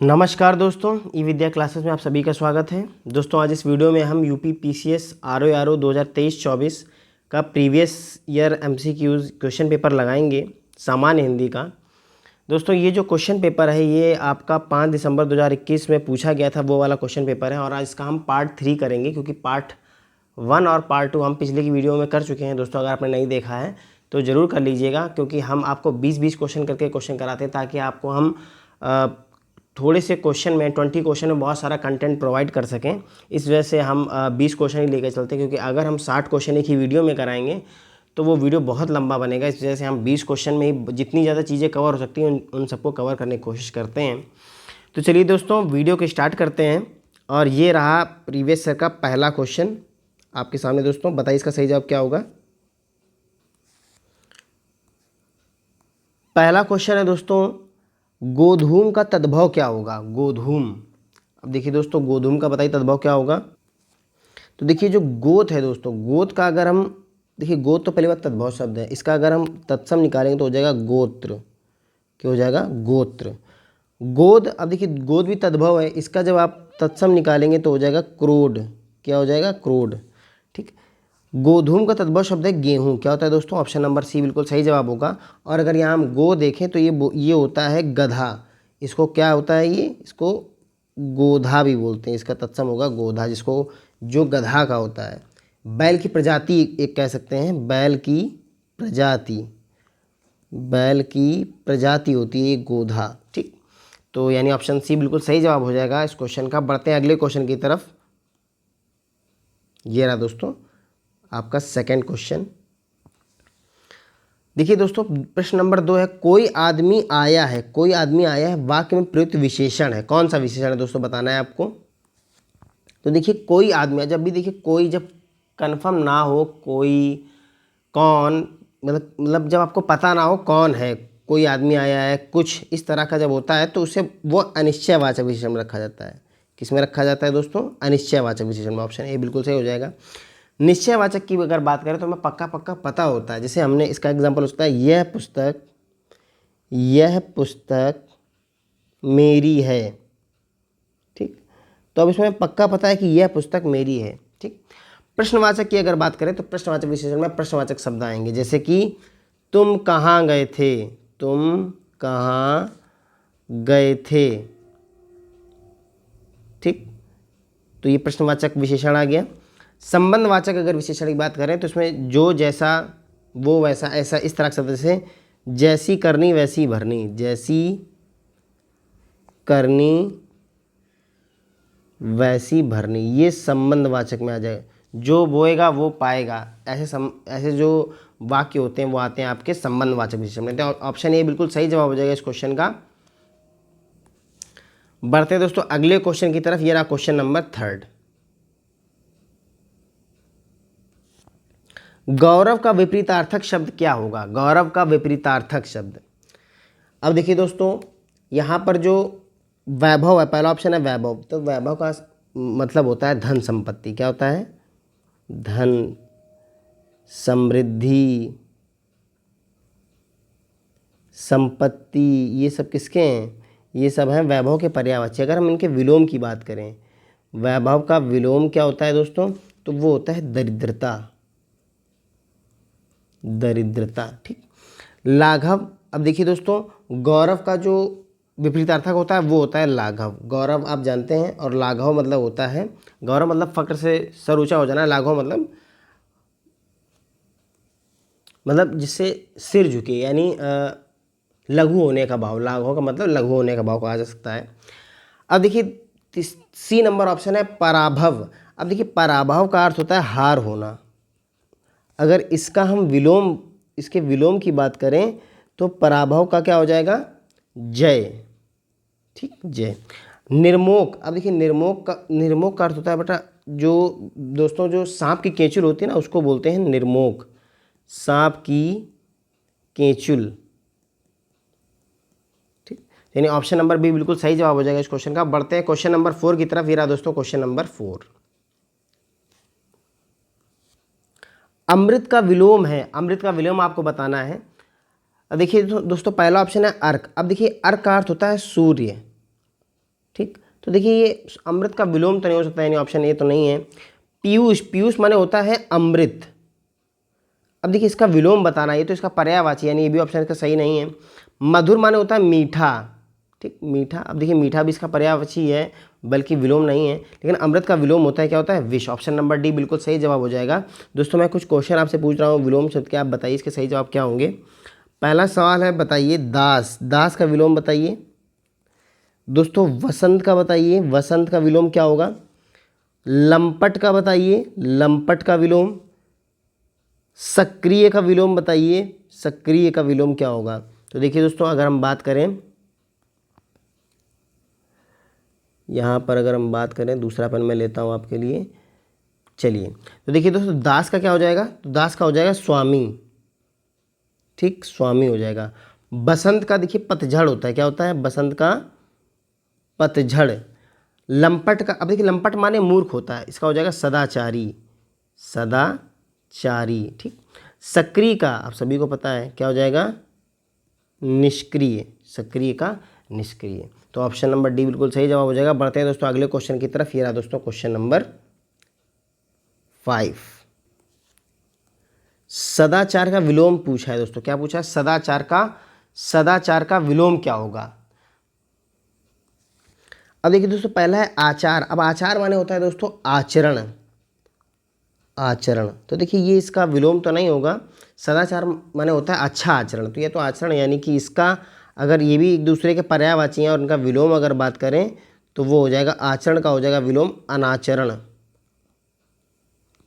नमस्कार दोस्तों, ई विद्या क्लासेस में आप सभी का स्वागत है। दोस्तों आज इस वीडियो में हम यूपी पीसीएस आरओ 2023-24 का previous year MCQs question paper लगाएंगे सामान्य हिंदी का। दोस्तों ये जो क्वेश्चन पेपर है ये आपका 5 दिसंबर 2021 में पूछा गया था, वो वाला क्वेश्चन पेपर है। और आज इसका हम पार्ट 3 करेंगे क्योंकि पार्ट 1 और पार्ट 2 हम पिछले की वीडियो में कर चुके हैं। दोस्तों अगर आपने नहीं देखा है तो ज़रूर कर लीजिएगा, क्योंकि हम आपको 20-20 क्वेश्चन करके क्वेश्चन कराते हैं ताकि आपको हम थोड़े से क्वेश्चन में 20 क्वेश्चन में बहुत सारा कंटेंट प्रोवाइड कर सकें। इस वजह से हम 20 क्वेश्चन ही लेकर चलते हैं, क्योंकि अगर हम 60 क्वेश्चन एक ही वीडियो में कराएंगे तो वो वीडियो बहुत लंबा बनेगा। इस वजह से हम 20 क्वेश्चन में ही जितनी ज़्यादा चीज़ें कवर हो सकती हैं उन सबको कवर करने की कोशिश करते हैं। तो चलिए दोस्तों वीडियो को स्टार्ट करते हैं। और ये रहा प्रीवियस ईयर का पहला क्वेश्चन आपके सामने। दोस्तों बताइए इसका सही जवाब क्या होगा। पहला क्वेश्चन है दोस्तों, गोधूम का तद्भव क्या होगा। गोधूम, अब देखिए दोस्तों गोधूम का बताइए तद्भव क्या होगा। तो देखिए जो गोत है दोस्तों, गोत का अगर हम देखिए, गोत तो पहली बात तद्भव शब्द है, इसका अगर हम तत्सम निकालेंगे तो हो जाएगा गोत्र। क्या हो जाएगा? गोत्र। गोद, अब देखिए गोद भी तद्भव है, इसका जब आप तत्सम निकालेंगे तो हो जाएगा क्रोड। क्या हो जाएगा? क्रोड। ठीक। गोधूम का तद्भव शब्द है गेहूं। क्या होता है दोस्तों? ऑप्शन नंबर सी बिल्कुल सही जवाब होगा। और अगर यहाँ हम गो देखें तो ये होता है गधा। इसको क्या होता है? ये इसको गोधा भी बोलते हैं, इसका तत्सम होगा गोधा, जिसको जो गधा का होता है। बैल की प्रजाति एक कह सकते हैं, बैल की प्रजाति, बैल की प्रजाति होती है ये गोधा। ठीक। तो यानी ऑप्शन सी बिल्कुल सही जवाब हो जाएगा इस क्वेश्चन का। बढ़ते हैं अगले क्वेश्चन की तरफ। ये रहा दोस्तों आपका सेकंड क्वेश्चन। देखिए दोस्तों प्रश्न नंबर 2 है, कोई आदमी आया है। कोई आदमी आया है वाक्य में प्रयुक्त विशेषण है। कौन सा विशेषण है दोस्तों, बताना है आपको। तो देखिए कोई आदमी, जब भी देखिए कोई जब कंफर्म ना हो, कोई कौन, मतलब जब आपको पता ना हो कौन है, कोई आदमी आया है, कुछ इस तरह का जब होता है तो उसे वो अनिश्चयवाचक विशेषण में रखा जाता है। किस में रखा जाता है दोस्तों? अनिश्चयवाचक विशेषण में। ऑप्शन ए बिल्कुल सही हो जाएगा। निश्चयवाचक की अगर बात करें तो हमें पक्का पक्का पता होता है। जैसे हमने इसका एग्जांपल हो सकता है, यह पुस्तक मेरी है। ठीक। तो अब इसमें पक्का पता है कि यह पुस्तक मेरी है। ठीक। प्रश्नवाचक की अगर बात करें तो प्रश्नवाचक विशेषण में प्रश्नवाचक शब्द आएंगे, जैसे कि तुम कहाँ गए थे। तुम कहाँ गए थे। ठीक। तो ये प्रश्नवाचक विशेषण आ गया। संबंधवाचक अगर विशेषण की बात करें तो इसमें जो, जैसा, वो, वैसा, ऐसा, इस तरह के शब्द, जैसे जैसी करनी वैसी भरनी, जैसी करनी वैसी भरनी, ये संबंधवाचक में आ जाएगा। जो बोएगा वो पाएगा, ऐसे जो वाक्य होते हैं वो आते हैं आपके संबंधवाचक विशेषण में। तो ऑप्शन ए बिल्कुल सही जवाब हो जाएगा इस क्वेश्चन का। बढ़ते हैं दोस्तों अगले क्वेश्चन की तरफ। ये रहा क्वेश्चन नंबर 3। गौरव का विपरीतार्थक शब्द क्या होगा। गौरव का विपरीतार्थक शब्द, अब देखिए दोस्तों यहाँ पर जो वैभव है, पहला ऑप्शन है वैभव, तो वैभव का मतलब होता है धन संपत्ति। क्या होता है? धन, समृद्धि, संपत्ति, ये सब किसके हैं? ये सब हैं वैभव के पर्यायवाची। अगर हम इनके विलोम की बात करें, वैभव का विलोम क्या होता है दोस्तों? तो वो होता है दरिद्रता। दरिद्रता। ठीक। लाघव, अब देखिए दोस्तों गौरव का जो विपरीतार्थक होता है वो होता है लाघव। गौरव आप जानते हैं, और लाघव मतलब होता है, गौरव मतलब फक्र से सर ऊंचा हो जाना, लाघव मतलब जिससे सिर झुके, यानी लघु होने का भाव। लाघव का मतलब लघु होने का भाव कहा जा सकता है। अब देखिए सी नंबर ऑप्शन है पराभव। अब देखिए पराभव का अर्थ होता है हार होना। अगर इसके विलोम की बात करें तो पराभव का क्या हो जाएगा? जय। ठीक, जय। निर्मोक, अब देखिए निर्मोक का अर्थ होता है बेटा, जो दोस्तों जो सांप की केंचुल होती है ना, उसको बोलते हैं निर्मोक। सांप की केंचुल। ठीक, यानी ऑप्शन नंबर बी बिल्कुल सही जवाब हो जाएगा इस क्वेश्चन का। बढ़ते हैं क्वेश्चन नंबर 4 की तरफ। ये रहा दोस्तों क्वेश्चन नंबर 4। अमृत का विलोम है। अमृत का विलोम आपको बताना है। अब देखिए दोस्तों पहला ऑप्शन है अर्क। अब देखिए अर्क का अर्थ होता है सूर्य। ठीक, तो देखिए ये अमृत का विलोम तो नहीं हो सकता, यानी ऑप्शन ए तो नहीं है। पीयूष, पीयूष माने होता है अमृत। अब देखिए इसका विलोम बताना, ये तो इसका पर्यायवाची, यानी ये भी ऑप्शन इसका सही नहीं है। मधुर माने होता है मीठा, ठीक, मीठा। अब देखिए मीठा भी इसका पर्यायवाची है, बल्कि विलोम नहीं है। लेकिन अमृत का विलोम होता है, क्या होता है, विष। ऑप्शन नंबर डी बिल्कुल सही जवाब हो जाएगा। दोस्तों मैं कुछ क्वेश्चन आपसे पूछ रहा हूँ विलोम शब्द के, आप बताइए इसके सही जवाब क्या होंगे। पहला सवाल है, बताइए दास, दास का विलोम बताइए। दोस्तों वसंत का बताइए, वसंत का विलोम क्या होगा। लंपट का बताइए, लंपट का विलोम। सक्रिय का विलोम बताइए, सक्रिय का विलोम क्या होगा। तो देखिए दोस्तों अगर हम बात करें, यहाँ पर अगर हम बात करें, दूसरा पेन मैं लेता हूँ आपके लिए। चलिए तो देखिए दोस्तों दास का क्या हो जाएगा, तो दास का हो जाएगा स्वामी, ठीक, स्वामी हो जाएगा। बसंत का देखिए पतझड़ होता है, क्या होता है, बसंत का पतझड़। लंपट का, अब देखिए लंपट माने मूर्ख होता है, इसका हो जाएगा सदाचारी, सदाचारी, ठीक। सक्रिय का आप सभी को पता है, क्या हो जाएगा, निष्क्रिय, सक्रिय का निष्क्रिय। तो ऑप्शन नंबर डी बिल्कुल सही जवाब हो जाएगा। बढ़ते हैं दोस्तों अगले क्वेश्चन की तरफ। ये रहा दोस्तों क्वेश्चन नंबर 5। सदाचार का विलोम पूछा है दोस्तों, क्या पूछा है, सदाचार का विलोम क्या होगा। अब देखिए दोस्तों पहला है आचार। अब आचार माने होता है दोस्तों आचरण, आचरण। तो देखिए ये इसका विलोम तो नहीं होगा। सदाचार माने होता है अच्छा आचरण, तो ये तो आचरण, यानी कि इसका अगर ये भी एक दूसरे के पर्यायवाची हैं और उनका विलोम अगर बात करें तो वो हो जाएगा आचरण का हो जाएगा विलोम अनाचरण,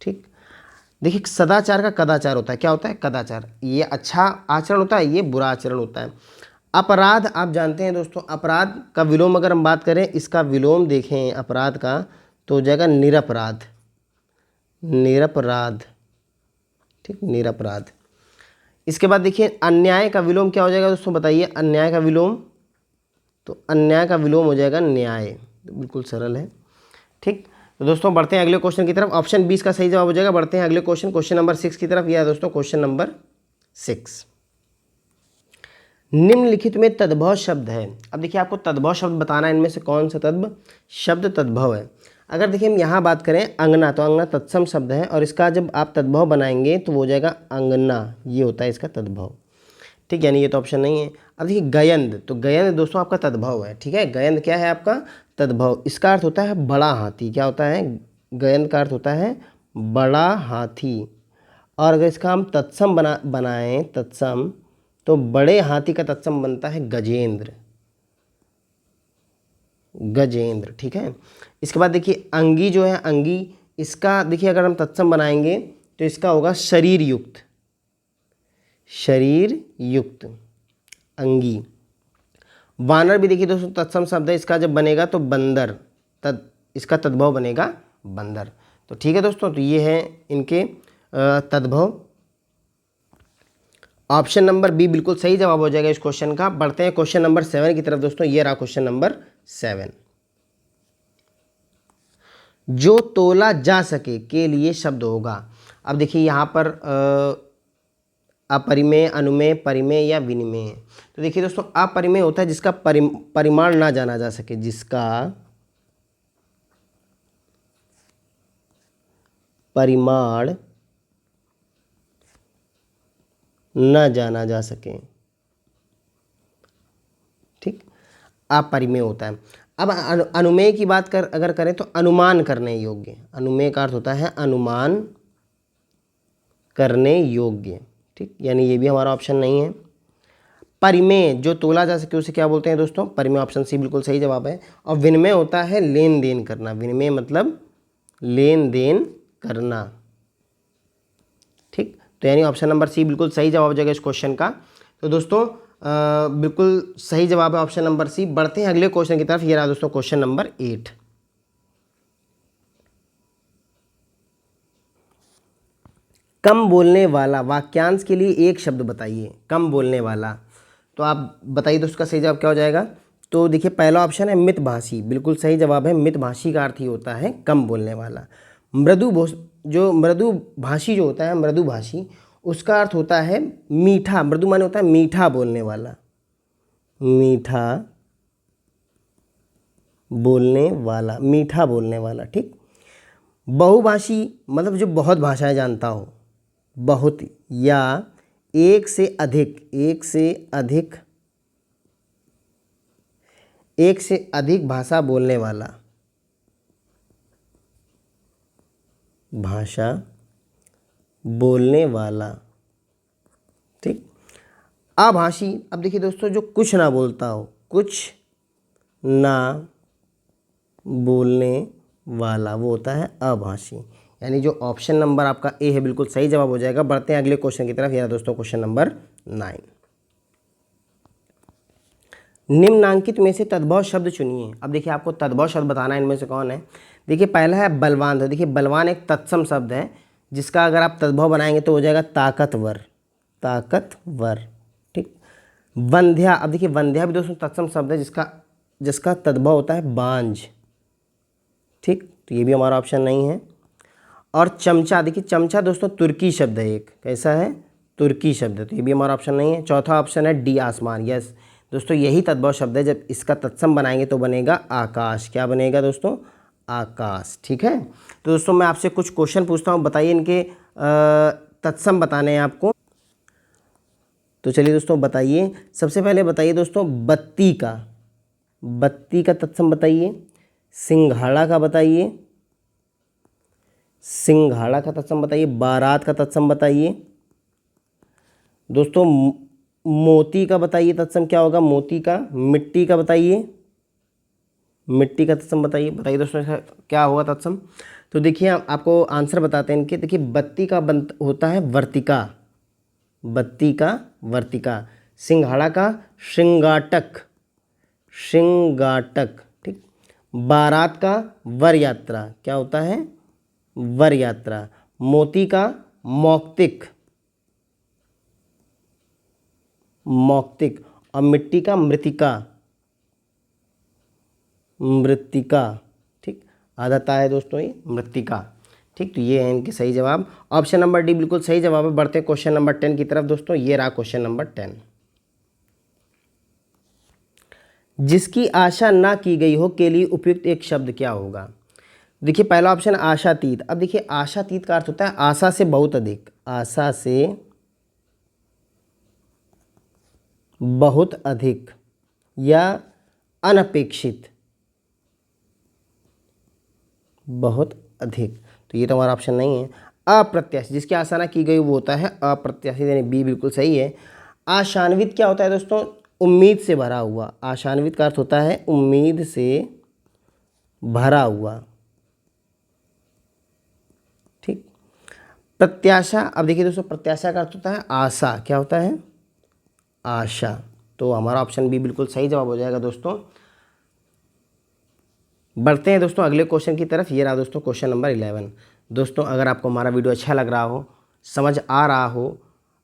ठीक। देखिए सदाचार का कदाचार होता है, क्या होता है, कदाचार। ये अच्छा आचरण होता है, ये बुरा आचरण होता है। अपराध आप जानते हैं दोस्तों, अपराध का विलोम अगर हम बात करें, इसका विलोम देखें अपराध का तो हो जाएगा निरपराध, निरपराध, ठीक, निरपराध। इसके बाद देखिए अन्याय का विलोम क्या हो जाएगा दोस्तों, बताइए अन्याय का विलोम। तो अन्याय का विलोम हो जाएगा न्याय, तो बिल्कुल सरल है, ठीक। तो दोस्तों बढ़ते हैं अगले क्वेश्चन की तरफ। ऑप्शन 20 का सही जवाब हो जाएगा। बढ़ते हैं अगले क्वेश्चन, क्वेश्चन नंबर 6 की तरफ। यह है दोस्तों क्वेश्चन नंबर 6। निम्नलिखित में तद्भव शब्द है। अब देखिए आपको तद्भव शब्द बताना है, इनमें से कौन सा तद्भव शब्द तद्भव है। अगर देखिए हम यहाँ बात करें अंगना, तो अंगना तत्सम शब्द है और इसका जब आप तद्भव बनाएंगे तो वो हो जाएगा अंगना, ये होता है इसका तद्भव, ठीक, यानी ये तो ऑप्शन नहीं है। अब देखिए गयंद, तो गयंद दोस्तों आपका तद्भव है, ठीक है। गयंद क्या है आपका, तद्भव। इसका अर्थ होता है बड़ा हाथी, क्या होता है, गयंद का अर्थ होता है बड़ा हाथी। और अगर इसका हम तत्सम बनाएं तत्सम, तो बड़े हाथी का तत्सम बनता है गजेंद्र, गजेंद्र, ठीक है। इसके बाद देखिए अंगी जो है, अंगी, इसका देखिए अगर हम तत्सम बनाएंगे तो इसका होगा शरीर युक्त, शरीर युक्त, अंगी। वानर भी देखिए दोस्तों तत्सम शब्द है, इसका जब बनेगा तो बंदर, इसका तद्भव बनेगा बंदर। तो ठीक है दोस्तों, तो ये है इनके तद्भव। ऑप्शन नंबर बी बिल्कुल सही जवाब हो जाएगा इस क्वेश्चन का। बढ़ते हैं क्वेश्चन नंबर 7 की तरफ दोस्तों। ये रहा क्वेश्चन नंबर 7। जो तोला जा सके के लिए शब्द होगा। अब देखिए यहाँ पर अपरिमेय, अनुमेय, परिमेय या विनिमेय। तो देखिए दोस्तों अपरिमेय होता है जिसका परिमाण ना जाना जा सके, जिसका परिमाण न जाना जा सके, ठीक, अपरिमेय होता है। अब अनुमेय की बात अगर करें तो अनुमान करने योग्य, अनुमेय का अर्थ होता है अनुमान करने योग्य, ठीक, यानी ये भी हमारा ऑप्शन नहीं है। परिमेय जो तोला जा सके उसे क्या बोलते हैं दोस्तों, परिमेय, ऑप्शन सी बिल्कुल सही जवाब है। और विनिमय होता है लेन देन करना, विनिमय मतलब लेन देन करना, ठीक। तो यानी ऑप्शन नंबर सी बिल्कुल सही जवाब हो जाएगा इस क्वेश्चन का। तो दोस्तों बिल्कुल सही जवाब है ऑप्शन नंबर सी। बढ़ते हैं अगले क्वेश्चन की तरफ। ये रहा दोस्तों क्वेश्चन नंबर 8। कम बोलने वाला वाक्यांश के लिए एक शब्द बताइए। कम बोलने वाला, तो आप बताइए दोस्तों, उसका सही जवाब क्या हो जाएगा। तो देखिए पहला ऑप्शन है मितभाषी, बिल्कुल सही जवाब है। मितभाषी का अर्थ ही होता है कम बोलने वाला। मृदुभाषी जो होता है, मृदुभाषी, उसका अर्थ होता है मीठा, मृदु माने होता है मीठा बोलने वाला, मीठा बोलने वाला, मीठा बोलने वाला। ठीक। बहुभाषी मतलब जो बहुत भाषाएं जानता हो, बहुत, या एक से अधिक, एक से अधिक भाषा बोलने वाला, भाषा बोलने वाला। ठीक। अभाषी, अब देखिए दोस्तों, जो कुछ ना बोलता हो, कुछ ना बोलने वाला, वो होता है अभाषी। यानी जो ऑप्शन नंबर आपका ए है बिल्कुल सही जवाब हो जाएगा। बढ़ते हैं अगले क्वेश्चन की तरफ। यह दोस्तों क्वेश्चन नंबर 9। निम्नांकित में से तद्भव शब्द चुनिए। अब देखिए आपको तद्भव शब्द बताना है, इनमें से कौन है। देखिए पहला है बलवान। तो देखिए बलवान एक तत्सम शब्द है, जिसका अगर आप तद्भव बनाएंगे तो हो जाएगा ताकतवर, ताकतवर। ठीक। वंध्या, अब देखिए वंध्या भी दोस्तों तत्सम शब्द है, जिसका तद्भव होता है बांझ। ठीक, तो ये भी हमारा ऑप्शन नहीं है। और चमचा, देखिए चमचा दोस्तों तुर्की शब्द है एक, कैसा है, तुर्की शब्द है, तो ये भी हमारा ऑप्शन नहीं है। चौथा ऑप्शन है डी आसमान। यस दोस्तों, यही तद्भव शब्द है, जब इसका तत्सम बनाएंगे तो बनेगा आकाश। क्या बनेगा दोस्तों, आकाश। ठीक है, तो दोस्तों मैं आपसे कुछ क्वेश्चन पूछता हूँ, बताइए इनके तत्सम बताने हैं आपको। तो चलिए दोस्तों बताइए, सबसे पहले बताइए दोस्तों बत्ती का तत्सम बताइए। सिंघाड़ा का बताइए, सिंघाड़ा का तत्सम बताइए। बारात का तत्सम बताइए दोस्तों। मोती का बताइए तत्सम क्या होगा, मोती का। मिट्टी का बताइए, मिट्टी का तत्सम बताइए दोस्तों इसका क्या होगा तत्सम। तो देखिए आपको आंसर बताते हैं इनके। देखिए बत्ती का होता है वर्तिका, बत्ती का वर्तिका। सिंघाड़ा का श्रृंगाटक, श्रृंगाटक। ठीक। बारात का वर यात्रा, क्या होता है, वर यात्रा। मोती का मौक्तिक, मौक्तिक। और मिट्टी का मृतिका, मृतिका। ठीक, आदता है दोस्तों ये मृतिका। ठीक, तो ये है इनके सही जवाब। ऑप्शन नंबर डी बिल्कुल सही जवाब है। बढ़ते हैं क्वेश्चन नंबर 10 की तरफ दोस्तों। ये रहा क्वेश्चन नंबर 10। जिसकी आशा ना की गई हो के लिए उपयुक्त एक शब्द क्या होगा। देखिए पहला ऑप्शन आशातीत। अब देखिए आशातीत का अर्थ होता है आशा से बहुत अधिक, आशा से बहुत अधिक, या अनपेक्षित, बहुत अधिक। तो ये तो हमारा ऑप्शन नहीं है। अप्रत्याशित, जिसकी आशा ना की गई वो होता है अप्रत्याशित, यानी बी बिल्कुल सही है। आशान्वित क्या होता है दोस्तों, उम्मीद से भरा हुआ। आशान्वित का अर्थ होता है उम्मीद से भरा हुआ। ठीक। प्रत्याशा, अब देखिए दोस्तों प्रत्याशा का अर्थ होता है आशा, क्या होता है, आशा। तो हमारा ऑप्शन बी बिल्कुल सही जवाब हो जाएगा दोस्तों। बढ़ते हैं दोस्तों अगले क्वेश्चन की तरफ। ये रहा दोस्तों क्वेश्चन नंबर 11। दोस्तों अगर आपको हमारा वीडियो अच्छा लग रहा हो, समझ आ रहा हो,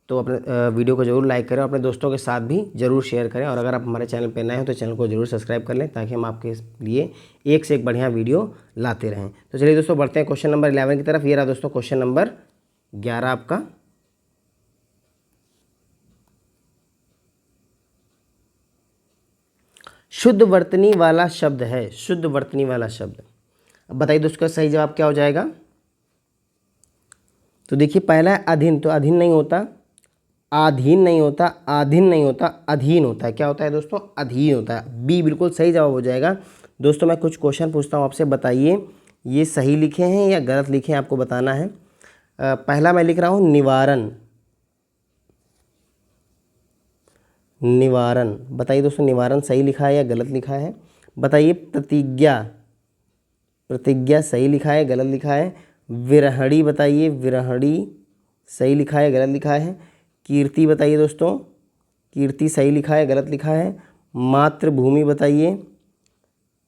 तो अपने वीडियो को ज़रूर लाइक करें और अपने दोस्तों के साथ भी ज़रूर शेयर करें। और अगर आप हमारे चैनल पर नए हो तो चैनल को ज़रूर सब्सक्राइब कर लें, ताकि हम आपके लिए एक से एक बढ़िया वीडियो लाते रहें। तो चलिए दोस्तों बढ़ते हैं क्वेश्चन नंबर 11 की तरफ। ये रहा दोस्तों क्वेश्चन नंबर 11 आपका। शुद्ध वर्तनी वाला शब्द है, शुद्ध वर्तनी वाला शब्द। अब बताइए दोस्तों का सही जवाब क्या हो जाएगा। तो देखिए पहला है अधीन। तो अधीन नहीं होता, आधीन नहीं होता, आधीन नहीं होता, अधीन होता है। क्या होता है दोस्तों, अधीन होता है। बी बिल्कुल सही जवाब हो जाएगा। दोस्तों मैं कुछ क्वेश्चन पूछता हूँ आपसे, बताइए ये सही लिखे हैं या गलत लिखे हैं, आपको बताना है। पहला मैं लिख रहा हूँ निवारण, निवारण। बताइए दोस्तों निवारण सही लिखा है या गलत लिखा है। बताइए प्रतिज्ञा, प्रतिज्ञा सही लिखा है गलत लिखा है। विरहणी, बताइए विरहणी सही लिखा है गलत लिखा है। कीर्ति बताइए दोस्तों, कीर्ति सही लिखा है गलत लिखा है। मातृभूमि बताइए,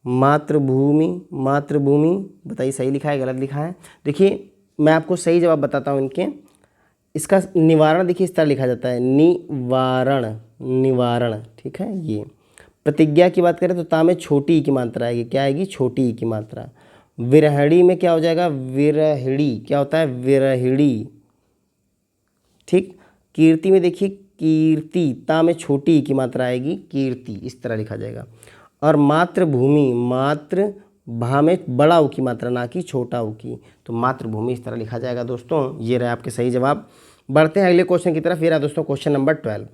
मातृभूमि, मातृभूमि बताइए सही लिखा है गलत लिखा है। देखिए मैं आपको सही जवाब बताता हूँ इनके। इसका निवारण देखिए इस तरह लिखा जाता है, निवारण, निवारण। ठीक है। ये प्रतिज्ञा की बात करें तो ता में छोटी ई की मात्रा आएगी, क्या आएगी, छोटी ई की मात्रा। विरहणी में क्या हो जाएगा, विरहिणी, क्या होता है, विरहिणी। ठीक। कीर्ति में देखिए कीर्ति, ता में छोटी ई की मात्रा आएगी, कीर्ति, इस तरह लिखा जाएगा। और मातृभूमि, मातृ भा में बड़ा ऊ की मात्रा, ना कि छोटा ऊ की, तो मातृभूमि इस तरह लिखा जाएगा दोस्तों। ये रहे आपके सही जवाब। बढ़ते हैं अगले क्वेश्चन की तरफ। ये रहा दोस्तों क्वेश्चन नंबर 12।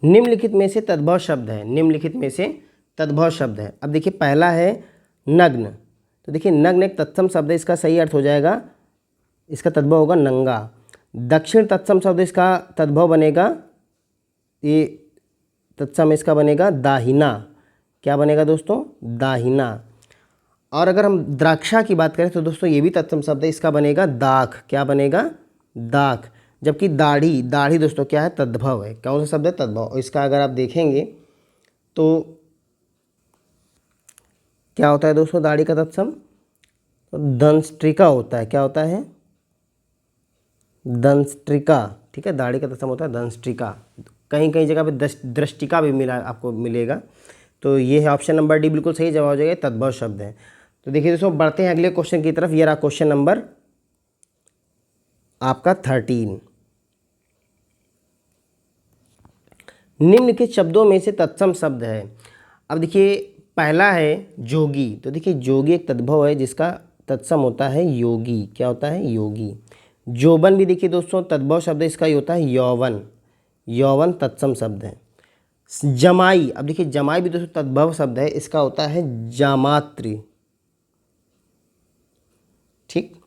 निम्नलिखित में से तद्भव शब्द है, निम्नलिखित में से तद्भव शब्द है। अब देखिए पहला है नग्न, तो देखिए नग्न एक तत्सम शब्द है, इसका सही अर्थ हो जाएगा, इसका तद्भव होगा नंगा। दक्षिण तत्सम शब्द, इसका तद्भव बनेगा, ये तत्सम इसका बनेगा दाहिना। क्या बनेगा दोस्तों? दाहिना। और अगर हम द्राक्षा की बात करें तो दोस्तों ये भी तत्सम शब्द है, इसका बनेगा दाख। क्या बनेगा? दाख। जबकि दाढ़ी, दाढ़ी दोस्तों क्या है? तद्भव है। कौन सा शब्द है? तद्भव। और इसका अगर आप देखेंगे तो क्या होता है दोस्तों दाढ़ी का तत्सम? तो दंष्ट्रिका होता है। क्या होता है? दंष्ट्रिका। ठीक है, दाढ़ी का तत्सम होता है दंष्ट्रिका। कहीं कहीं जगह पे दृष्टिका भी मिला, आपको मिलेगा। तो ये है ऑप्शन नंबर डी, बिल्कुल सही जवाब हो जाएगा, तद्भव शब्द है। तो देखिए दोस्तों बढ़ते हैं अगले क्वेश्चन की तरफ। ये रहा क्वेश्चन नंबर आपका 13। निम्नलिखित शब्दों में से तत्सम शब्द है। अब देखिए पहला है जोगी, तो देखिए जोगी एक तद्भव है जिसका तत्सम होता है योगी। क्या होता है? योगी। जोबन भी देखिए दोस्तों तद्भव शब्द है, इसका ही होता है यौवन। यौवन तत्सम शब्द है। जमाई, अब देखिए जमाई भी दोस्तों तद्भव शब्द है, इसका होता है जामात्र। ठीक।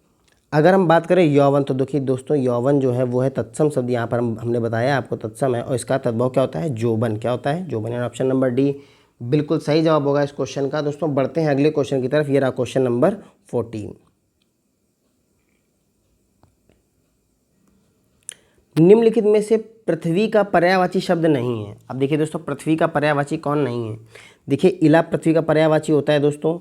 अगर हम बात करें यौवन, तो देखिए दोस्तों यौवन जो है वो है तत्सम शब्द, यहाँ पर हमने बताया आपको तत्सम है, और इसका तद्भव क्या होता है? जोबन। क्या होता है? जोबन। यानी ऑप्शन नंबर डी बिल्कुल सही जवाब होगा इस क्वेश्चन का। दोस्तों बढ़ते हैं अगले क्वेश्चन की तरफ। ये रहा क्वेश्चन नंबर 14। निम्नलिखित में से पृथ्वी का पर्यायवाची शब्द नहीं है। अब देखिए दोस्तों पृथ्वी का पर्यायवाची कौन नहीं है? देखिए इला पृथ्वी का पर्यायवाची होता है दोस्तों,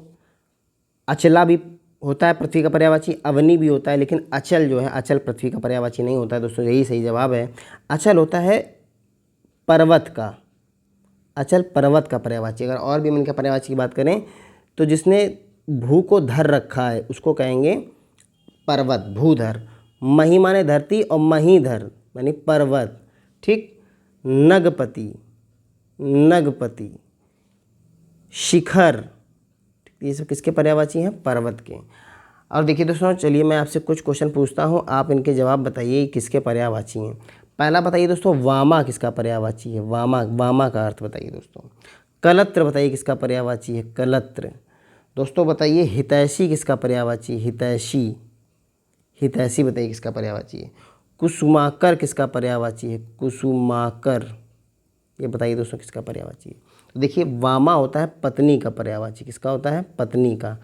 अचला भी होता है पृथ्वी का पर्यायवाची, अवनी भी होता है, लेकिन अचल जो है, अचल पृथ्वी का पर्यायवाची नहीं होता है दोस्तों। यही सही जवाब है। अचल होता है पर्वत का, अचल पर्वत का पर्यायवाची। अगर और भी हम इनका पर्यायवाची की बात करें तो जिसने भू को धर रखा है उसको कहेंगे पर्वत, भूधर। मही माने धरती और महीधर यानी पर्वत। ठीक। नगपति, नगपति। शिखर, ये सब किसके पर्यायवाची हैं? पर्वत के। और देखिए दोस्तों चलिए मैं आपसे कुछ क्वेश्चन पूछता हूँ, आप इनके जवाब बताइए किसके पर्यायवाची हैं। पहला बताइए दोस्तों वामा किसका पर्यायवाची है? वामा, वामा का अर्थ बताइए दोस्तों। कलत्र बताइए किसका पर्यायवाची है? कलत्र। दोस्तों बताइए हितैषी किसका पर्यायवाची? हितैषी। हितैषी बताइए किसका पर्यायवाची है? कुसुमाकर किसका पर्यायवाची है? कुसुमाकर। ये बताइए दोस्तों किसका पर्यायवाची है? तो देखिए वामा होता है पत्नी का पर्यायवाची। किसका होता है? पत्नी का।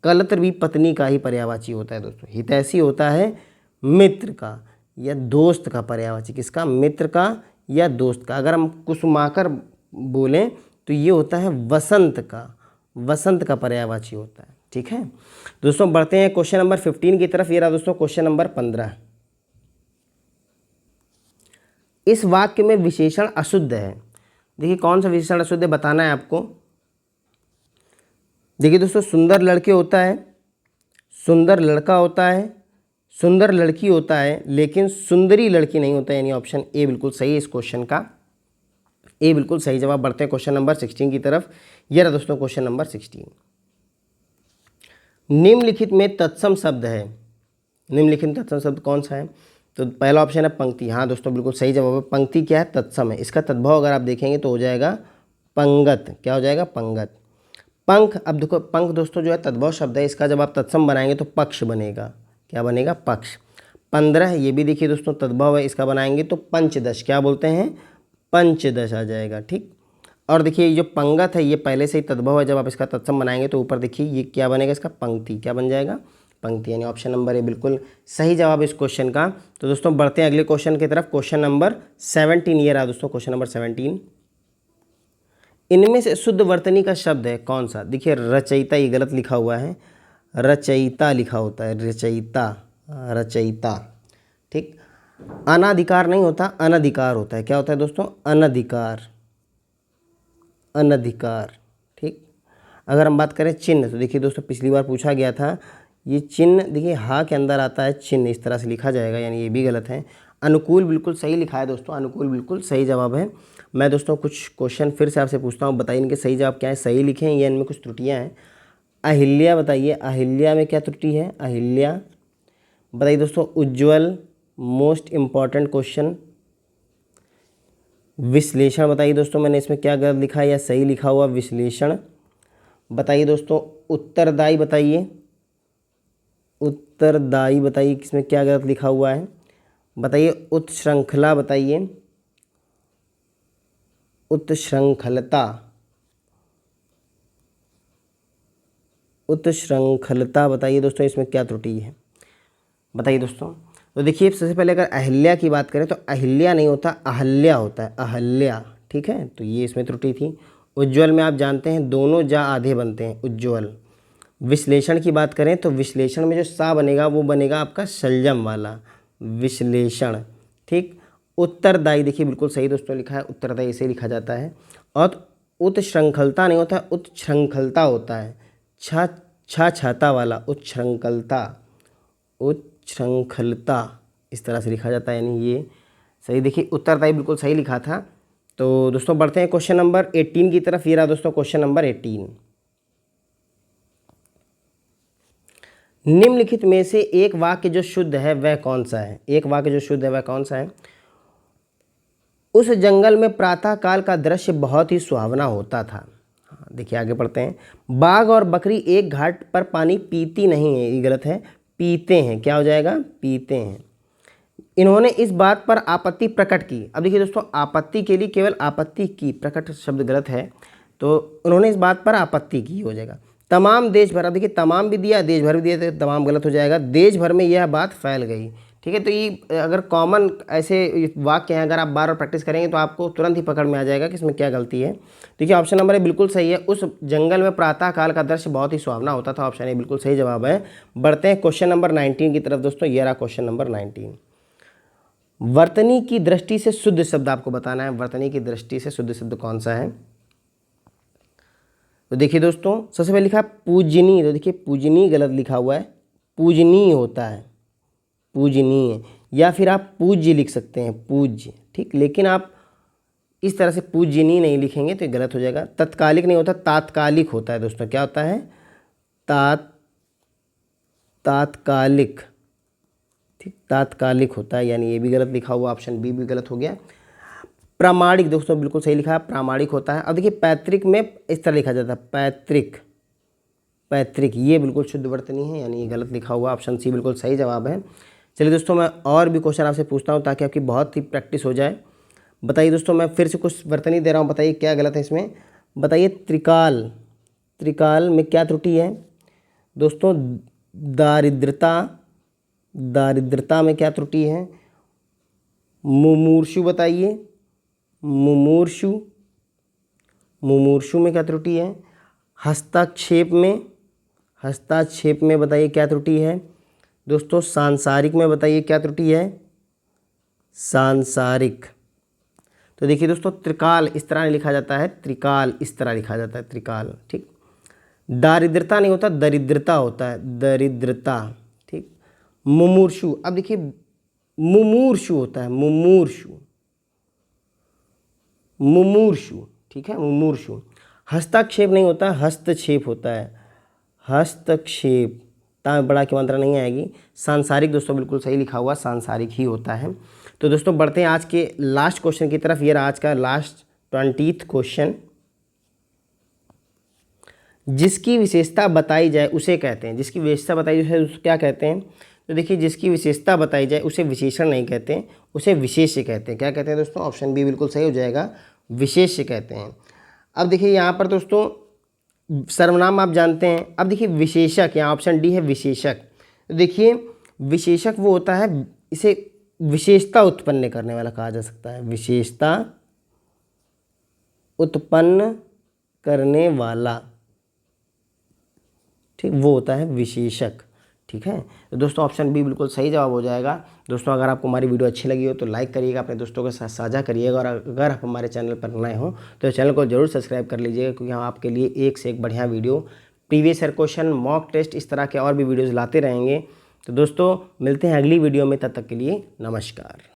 कलत्र भी पत्नी का ही पर्यायवाची होता है दोस्तों। हितैषी होता है मित्र का या दोस्त का पर्यायवाची। किसका? मित्र का या दोस्त का। अगर हम कुसुमाकर बोलें तो ये होता है वसंत का, वसंत का पर्यायवाची होता है। ठीक है दोस्तों बढ़ते हैं क्वेश्चन नंबर 15 की तरफ। ये रहा दोस्तों क्वेश्चन नंबर 15। इस वाक्य में विशेषण अशुद्ध है। देखिए कौन सा विशेषण अशुद्ध है बताना है आपको। देखिए दोस्तों सुंदर लड़के होता है, सुंदर लड़का होता है, सुंदर लड़की होता है, लेकिन सुंदरी लड़की नहीं होता है। यानी ऑप्शन ए बिल्कुल सही है इस क्वेश्चन का। ए बिल्कुल सही जवाब। बढ़ते हैं क्वेश्चन नंबर 16 की तरफ। यह रहा दोस्तों क्वेश्चन नंबर 16। निम्नलिखित में तत्सम शब्द है। निम्नलिखित में तत्सम शब्द कौन सा है? तो पहला ऑप्शन है पंक्ति। हाँ दोस्तों बिल्कुल सही जवाब है। पंक्ति क्या है? तत्सम है। इसका तद्भव अगर आप देखेंगे तो हो जाएगा पंगत। क्या हो जाएगा? पंगत। पंख, अब देखो पंख दोस्तों जो है तद्भव शब्द है, इसका जब आप तत्सम बनाएंगे तो पक्ष बनेगा। क्या बनेगा? पक्ष। 15 ये भी देखिए दोस्तों तद्भव है, इसका बनाएंगे तो पंचदश। क्या बोलते हैं? पंचदश आ जाएगा। ठीक। और देखिए ये जो पंगत है ये पहले से ही तद्भव है, जब आप इसका तत्सम बनाएंगे तो ऊपर देखिए ये क्या बनेगा? इसका पंक्ति। क्या बन जाएगा? पंक्ति। यानी ऑप्शन नंबर ए बिल्कुल सही जवाब इस क्वेश्चन का। तो दोस्तों बढ़ते हैं अगले क्वेश्चन की तरफ। क्वेश्चन नंबर 17 ये रहा दोस्तों क्वेश्चन नंबर 17। इनमें से शुद्ध वर्तनी का शब्द है कौन सा? देखिए रचयिता, ये गलत लिखा हुआ है, रचयिता लिखा होता है, रचयिता, रचयिता। ठीक। अनाधिकार नहीं होता, अनधिकार होता है। क्या होता है दोस्तों? अनधिकार, अनधिकार। ठीक। अगर हम बात करें चिन्ह, तो देखिए दोस्तों पिछली बार पूछा गया था, ये चिन्ह देखिए हा के अंदर आता है चिन्ह, इस तरह से लिखा जाएगा, यानी ये भी गलत है। अनुकूल बिल्कुल सही लिखा है दोस्तों, अनुकूल बिल्कुल सही जवाब है। मैं दोस्तों कुछ क्वेश्चन फिर से आपसे पूछता हूँ, बताइए इनके सही जवाब क्या है, सही लिखे हैं या इनमें कुछ त्रुटियाँ हैं। अहिल्या बताइए, अहिल्या में क्या त्रुटि है? अहिल्या बताइए दोस्तों। उज्ज्वल, मोस्ट इम्पॉर्टेंट क्वेश्चन। विश्लेषण बताइए दोस्तों, मैंने इसमें क्या गलत लिखा है या सही लिखा हुआ? विश्लेषण बताइए दोस्तों। उत्तरदायी बताइए, उत्तरदायी बताइए, किसमें क्या गलत लिखा हुआ है बताइए। उत्श्रृंखला बताइए, उत्श्रृंखलता, उत्श्रृंखलता बताइए दोस्तों, इसमें क्या त्रुटि है बताइए दोस्तों। तो देखिए सबसे पहले अगर अहिल्या की बात करें तो अहिल्या नहीं होता, अहल्या होता है, अहल्या। ठीक है, तो ये इसमें त्रुटि थी। उज्ज्वल में आप जानते हैं दोनों जा आधे बनते हैं, उज्ज्वल। विश्लेषण की बात करें तो विश्लेषण में जो सा बनेगा वो बनेगा आपका संयम वाला, विश्लेषण। ठीक। उत्तरदायी देखिए बिल्कुल सही दोस्तों लिखा है, उत्तरदायी इसे लिखा जाता है। और उत्श्रृंखलता नहीं होता, उत्श्रृंखलता होता है, छाता वाला, उत्श्रृंखलता, उत्श्रृंखलता इस तरह से लिखा जाता है, यानी ये सही। देखिए उत्तरदायी बिल्कुल सही लिखा था। तो दोस्तों बढ़ते हैं क्वेश्चन नंबर 18 की तरफ। ये रहा दोस्तों क्वेश्चन नंबर 18। निम्नलिखित में से एक वाक्य जो शुद्ध है वह कौन सा है? एक वाक्य जो शुद्ध है वह कौन सा है? उस जंगल में प्रातः काल का दृश्य बहुत ही सुहावना होता था। देखिए आगे पढ़ते हैं। बाघ और बकरी एक घाट पर पानी पीती नहीं है, ये गलत है, पीते हैं। क्या हो जाएगा? पीते हैं। इन्होंने इस बात पर आपत्ति प्रकट की। अब देखिए दोस्तों आपत्ति के लिए केवल आपत्ति की, प्रकट शब्द गलत है, तो उन्होंने इस बात पर आपत्ति की हो जाएगा। तमाम देश भर, अब देखिए तमाम भी दिया, देश भर भी दिया, तो तमाम गलत हो जाएगा। देश भर में यह बात फैल गई। ठीक है, तो ये अगर कॉमन ऐसे वाक्य हैं, अगर आप बार बार प्रैक्टिस करेंगे तो आपको तुरंत ही पकड़ में आ जाएगा कि इसमें क्या गलती है। देखिए ऑप्शन नंबर ए बिल्कुल सही है, उस जंगल में प्रातः काल का दृश्य बहुत ही सुहावना होता था। ऑप्शन ए बिल्कुल सही जवाब है। बढ़ते हैं क्वेश्चन नंबर 19 की तरफ दोस्तों। ये रहा क्वेश्चन नंबर 19। वर्तनी की दृष्टि से शुद्ध शब्द आपको बताना है। वर्तनी की दृष्टि से शुद्ध शब्द कौन सा है? तो देखिए दोस्तों सबसे पहले लिखा है पूजनी, तो देखिए पूजनी गलत लिखा हुआ है, पूजनीय होता है, पूजनीय। या फिर आप पूज्य लिख सकते हैं, पूज्य। ठीक, लेकिन आप इस तरह से पूजनीय नहीं लिखेंगे तो ये गलत हो जाएगा। तत्कालिक नहीं होता, तात्कालिक होता है दोस्तों। क्या होता है? तात्कालिक। ठीक, तात्कालिक होता है, यानी ये भी गलत लिखा हुआ, ऑप्शन बी भी गलत हो गया। प्रामाणिक दोस्तों बिल्कुल सही लिखा है, प्रामाणिक होता है। अब देखिए पैतृक में इस तरह लिखा जाता है, पैतृक, पैतृक, ये बिल्कुल शुद्ध वर्तनी है, यानी ये गलत लिखा हुआ, ऑप्शन सी बिल्कुल सही जवाब है। चलिए दोस्तों मैं और भी क्वेश्चन आपसे पूछता हूँ ताकि आपकी बहुत ही प्रैक्टिस हो जाए। बताइए दोस्तों, मैं फिर से कुछ वर्तनी दे रहा हूँ, बताइए क्या गलत है इसमें। बताइए त्रिकाल, त्रिकाल में क्या त्रुटि है दोस्तों? दारिद्रता, दारिद्रता में क्या त्रुटि है? मुमूर्षु बताइए, मुमूर्षु, मुमूर्षु में क्या त्रुटि है? हस्तक्षेप में, हस्तक्षेप में बताइए क्या त्रुटि है दोस्तों? सांसारिक में बताइए क्या त्रुटि है? सांसारिक। तो देखिए दोस्तों त्रिकाल इस तरह नहीं लिखा जाता है, त्रिकाल इस तरह लिखा जाता है, त्रिकाल। ठीक, दारिद्रता नहीं होता, दरिद्रता होता है, दरिद्रता। ठीक, मुमूर्षु, अब देखिए मुमूर्षु होता है, मुमूर्षु, मुमूर्षु। ठीक है, मुमूर्षु। हस्तक्षेप नहीं होता, हस्तक्षेप होता है, हस्तक्षेप, ता में बड़ा की मात्रा नहीं आएगी। सांसारिक दोस्तों बिल्कुल सही लिखा हुआ, सांसारिक ही होता है। तो दोस्तों बढ़ते हैं आज के लास्ट क्वेश्चन की तरफ। ये रहा आज का लास्ट 20th क्वेश्चन। जिसकी विशेषता बताई जाए उसे कहते हैं, जिसकी विशेषता बताई जाए उसे क्या कहते हैं? तो देखिए जिसकी विशेषता बताई जाए उसे विशेषण नहीं कहते हैं, उसे विशेष्य कहते हैं। क्या कहते हैं दोस्तों? ऑप्शन बी बिल्कुल सही हो जाएगा, विशेष्य कहते हैं। अब देखिए यहाँ पर दोस्तों सर्वनाम आप जानते हैं। अब देखिए विशेषक, यहाँ ऑप्शन डी है विशेषक। तो देखिए विशेषक वो होता है, इसे विशेषता उत्पन्न करने वाला कहा जा सकता है, विशेषता उत्पन्न करने वाला। ठीक, वो होता है विशेषक। ठीक है। तो दोस्तों ऑप्शन बी बिल्कुल सही जवाब हो जाएगा। दोस्तों अगर आपको हमारी वीडियो अच्छी लगी हो तो लाइक करिएगा, अपने दोस्तों के साथ साझा करिएगा, और अगर आप हमारे चैनल पर नए हो तो चैनल को जरूर सब्सक्राइब कर लीजिएगा, क्योंकि हम आपके लिए एक से एक बढ़िया video, previous year question, mock test, इस तरह के और भी वीडियोज़ लाते रहेंगे। तो दोस्तों मिलते हैं अगली वीडियो में, तब तक के लिए नमस्कार।